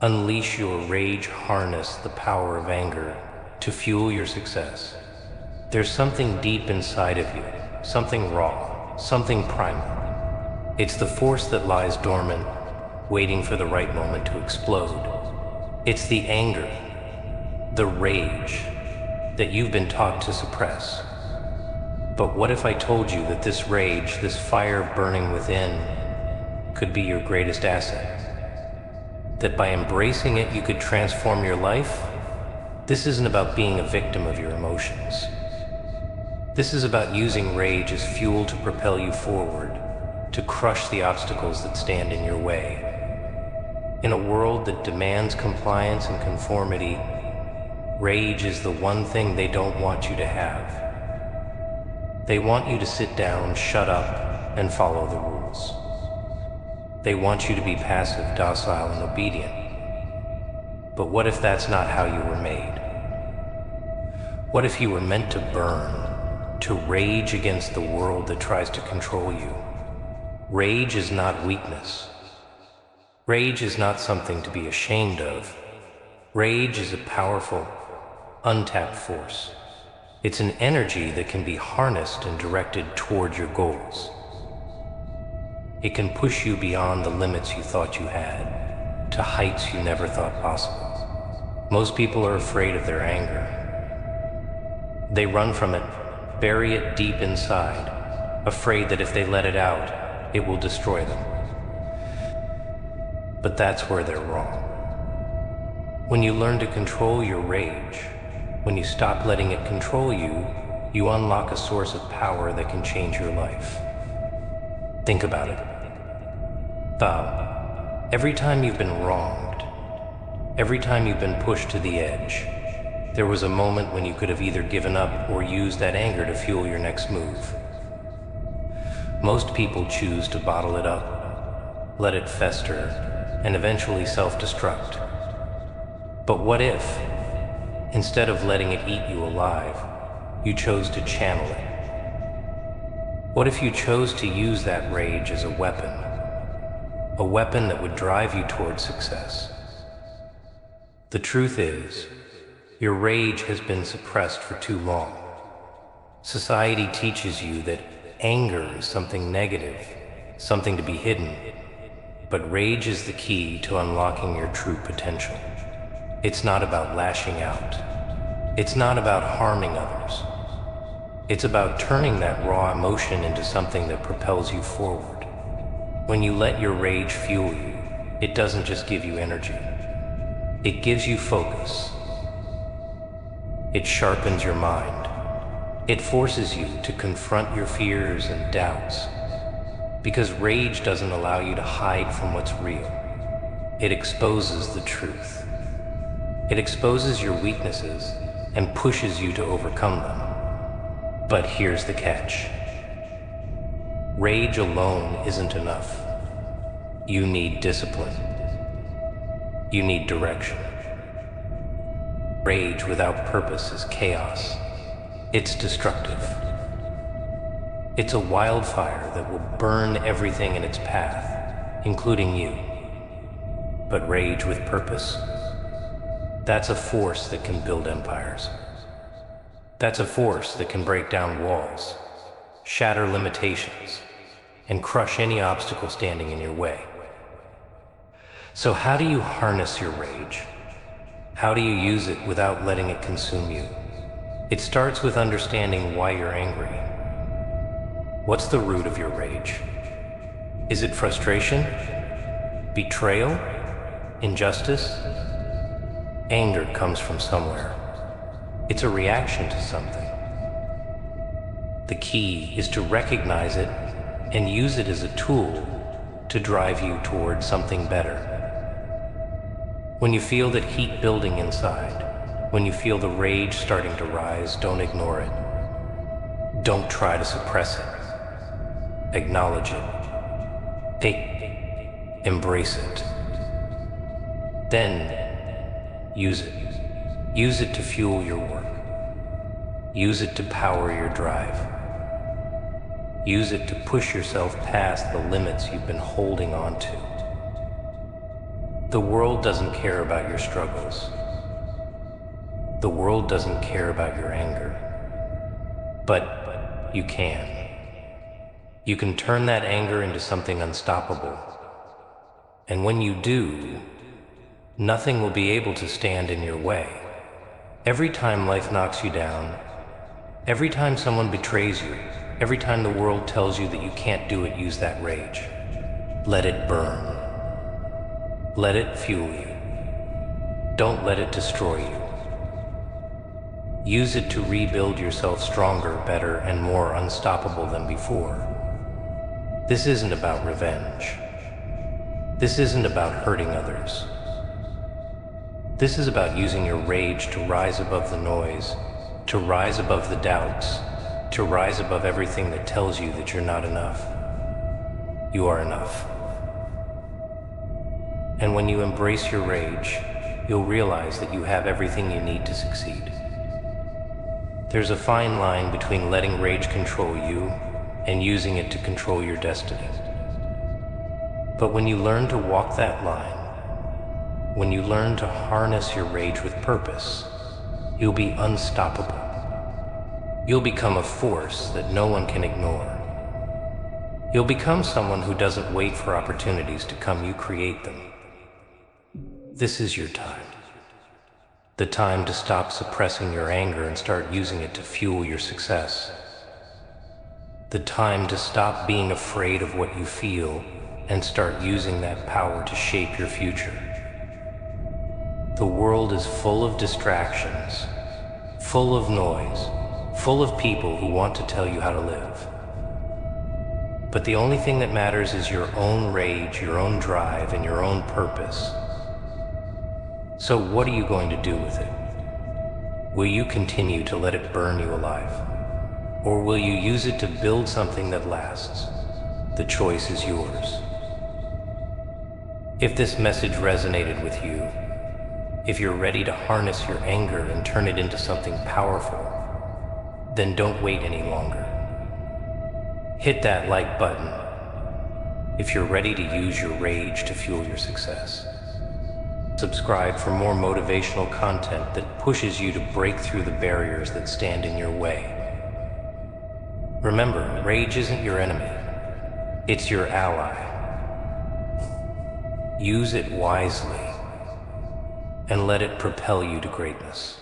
Unleash your rage, harness the power of anger to fuel your success. There's something deep inside of you, something raw, something primal. It's the force that lies dormant, waiting for the right moment to explode. It's the anger, the rage that you've been taught to suppress. But what if I told you that this rage, this fire burning within, could be your greatest asset? That by embracing it, you could transform your life? This isn't about being a victim of your emotions. This is about using rage as fuel to propel you forward, to crush the obstacles that stand in your way. In a world that demands compliance and conformity, rage is the one thing they don't want you to have. They want you to sit down, shut up, and follow the rules. They want you to be passive, docile, and obedient. But what if that's not how you were made? What if you were meant to burn, to rage against the world that tries to control you? Rage is not weakness. Rage is not something to be ashamed of. Rage is a powerful, untapped force. It's an energy that can be harnessed and directed toward your goals. It can push you beyond the limits you thought you had, to heights you never thought possible. Most people are afraid of their anger. They run from it, bury it deep inside, afraid that if they let it out, it will destroy them. But that's where they're wrong. When you learn to control your rage, when you stop letting it control you, you unlock a source of power that can change your life. Think about it. Vow, every time you've been wronged, every time you've been pushed to the edge, there was a moment when you could have either given up or used that anger to fuel your next move. Most people choose to bottle it up, let it fester, and eventually self-destruct. But what if, instead of letting it eat you alive, you chose to channel it? What if you chose to use that rage as a weapon that would drive you towards success? The truth is, your rage has been suppressed for too long. Society teaches you that anger is something negative, something to be hidden, but rage is the key to unlocking your true potential. It's not about lashing out. It's not about harming others. It's about turning that raw emotion into something that propels you forward. When you let your rage fuel you, it doesn't just give you energy. It gives you focus. It sharpens your mind. It forces you to confront your fears and doubts. Because rage doesn't allow you to hide from what's real. It exposes the truth. It exposes your weaknesses and pushes you to overcome them. But here's the catch. Rage alone isn't enough. You need discipline. You need direction. Rage without purpose is chaos. It's destructive. It's a wildfire that will burn everything in its path, including you. But rage with purpose? That's a force that can build empires. That's a force that can break down walls, shatter limitations, and crush any obstacle standing in your way. So how do you harness your rage? How do you use it without letting it consume you? It starts with understanding why you're angry. What's the root of your rage? Is it frustration? Betrayal? Injustice? Anger comes from somewhere. It's a reaction to something. The key is to recognize it and use it as a tool to drive you towards something better. When you feel that heat building inside, when you feel the rage starting to rise, don't ignore it. Don't try to suppress it. Acknowledge it. Embrace it. Then use it. Use it to fuel your work. Use it to power your drive. Use it to push yourself past the limits you've been holding on to. The world doesn't care about your struggles. The world doesn't care about your anger. But you can. You can turn that anger into something unstoppable. And when you do, nothing will be able to stand in your way. Every time life knocks you down, every time someone betrays you, every time the world tells you that you can't do it, use that rage. Let it burn. Let it fuel you. Don't let it destroy you. Use it to rebuild yourself stronger, better, and more unstoppable than before. This isn't about revenge. This isn't about hurting others. This is about using your rage to rise above the noise, to rise above the doubts, to rise above everything that tells you that you're not enough. You are enough. And when you embrace your rage, you'll realize that you have everything you need to succeed. There's a fine line between letting rage control you and using it to control your destiny. But when you learn to walk that line, when you learn to harness your rage with purpose, you'll be unstoppable. You'll become a force that no one can ignore. You'll become someone who doesn't wait for opportunities to come, you create them. This is your time. The time to stop suppressing your anger and start using it to fuel your success. The time to stop being afraid of what you feel and start using that power to shape your future. The world is full of distractions, full of noise, full of people who want to tell you how to live. But the only thing that matters is your own rage, your own drive, and your own purpose. So what are you going to do with it? Will you continue to let it burn you alive? Or will you use it to build something that lasts? The choice is yours. If this message resonated with you, if you're ready to harness your anger and turn it into something powerful, then don't wait any longer. Hit that like button if you're ready to use your rage to fuel your success. Subscribe for more motivational content that pushes you to break through the barriers that stand in your way. Remember, rage isn't your enemy. It's your ally. Use it wisely and let it propel you to greatness.